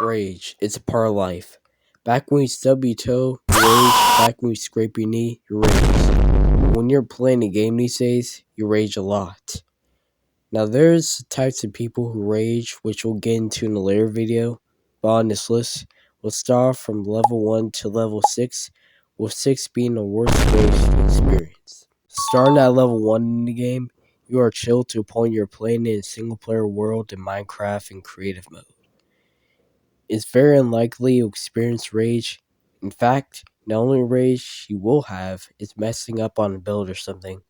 Rage, it's a part of life. Back when you stub your toe, you rage. Back when you scrape your knee, you rage. When you're playing a game these days, you rage a lot. Now there's types of people who rage, which we'll get into in a later video, but on this list, we'll start from level 1 to level 6, with 6 being the worst rage to experience. Starting at level 1 in the game, you are chill to a point you're playing in a single player world in Minecraft in creative mode. It's very unlikely you'll experience rage. In fact, the only rage you will have is messing up on a build or something,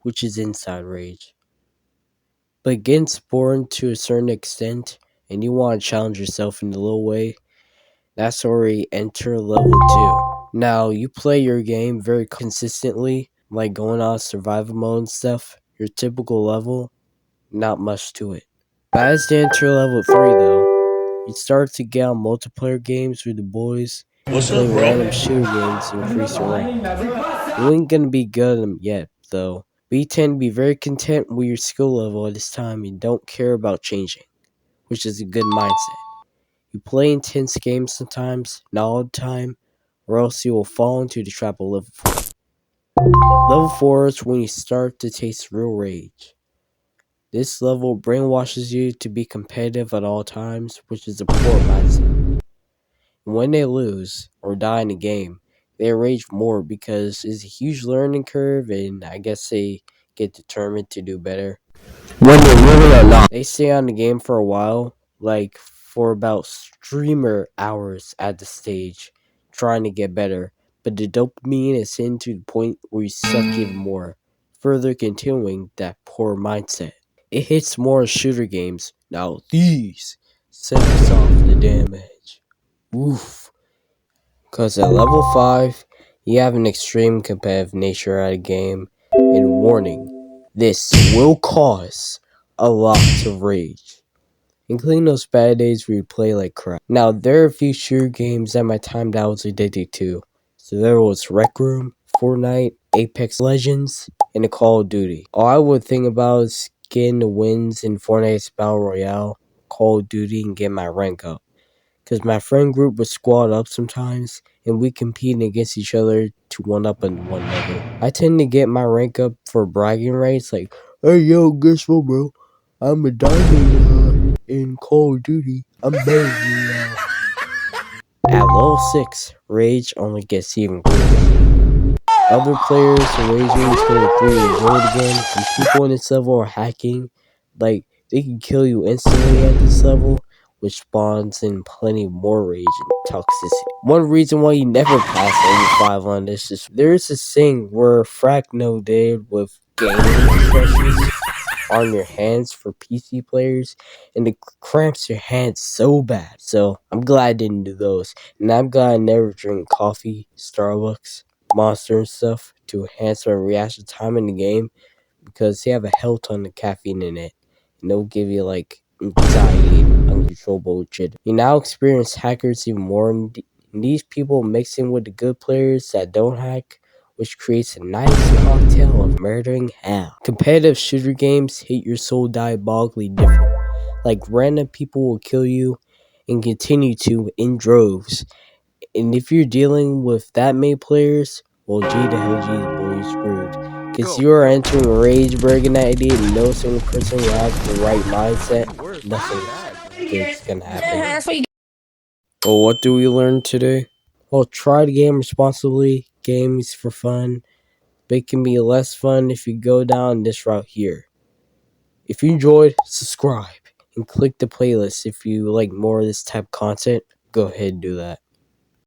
which is inside rage. But getting bored to a certain extent, and you want to challenge yourself in a little way, that's where you enter level 2. Now, you play your game very consistently, like going on survival mode and stuff, your typical level, not much to it. But as you enter level 3 though, you start to get on multiplayer games with the boys, play random shooter games to increase your rank. You ain't gonna be good at them yet, though, but you tend to be very content with your skill level at this time and don't care about changing, which is a good mindset. You play intense games sometimes, not all the time, or else you will fall into the trap of level 4. Level 4 is when you start to taste real rage. This level brainwashes you to be competitive at all times, which is a poor mindset. When they lose or die in a game, they rage more because it's a huge learning curve and I guess they get determined to do better. When they really are not. They stay on the game for a while, like for about streamer hours at the stage, trying to get better, but the dopamine is hitting to the point where you suck even more, further continuing that poor mindset. It hits more shooter games. Now these set us off the damage. Oof. Cause at level 5, you have an extreme competitive nature at a game, and warning, this will cause a lot of rage, including those bad days where you play like crap. Now there are a few shooter games at my time that I was addicted to. So there was Rec Room, Fortnite, Apex Legends, and the Call of Duty. All I would think about is getting the wins in Fortnite's Battle Royale, Call of Duty, and get my rank up. Because my friend group would squad up sometimes, and we compete against each other to one-up on one another. I tend to get my rank up for bragging rights, like, hey yo, guess what bro, I'm a diamond in Call of Duty, I'm better than you. At level 6, rage only gets even crazier. Other players are raging until they're 3 years old again, and people in this level are hacking, like, they can kill you instantly at this level, which spawns in plenty more rage and toxicity. One reason why you never pass level 5 on this is there's this thing where Fracno did with gaming stretches on your hands for PC players, and it cramps your hands so bad. So I'm glad I didn't do those, and I'm glad I never drink coffee, Starbucks, Monster and stuff to enhance my reaction time in the game, because they have a hell ton of caffeine in it, and they'll give you like anxiety and uncontrollable shit. You now experience hackers even more, and these people mixing with the good players that don't hack, which creates a nice cocktail of murdering hell. Competitive shooter games hit your soul diabolically different. Like random people will kill you and continue to in droves. And if you're dealing with that many players, well, gee the hell geez, boy, you're screwed. Because you are entering a rage breaking idea, and no single person will have the right mindset. Nothing good's gonna happen. Well, what do we learn today? Well, try the game responsibly. Games for fun. But it can be less fun if you go down this route here. If you enjoyed, subscribe and click the playlist if you like more of this type of content. Go ahead and do that.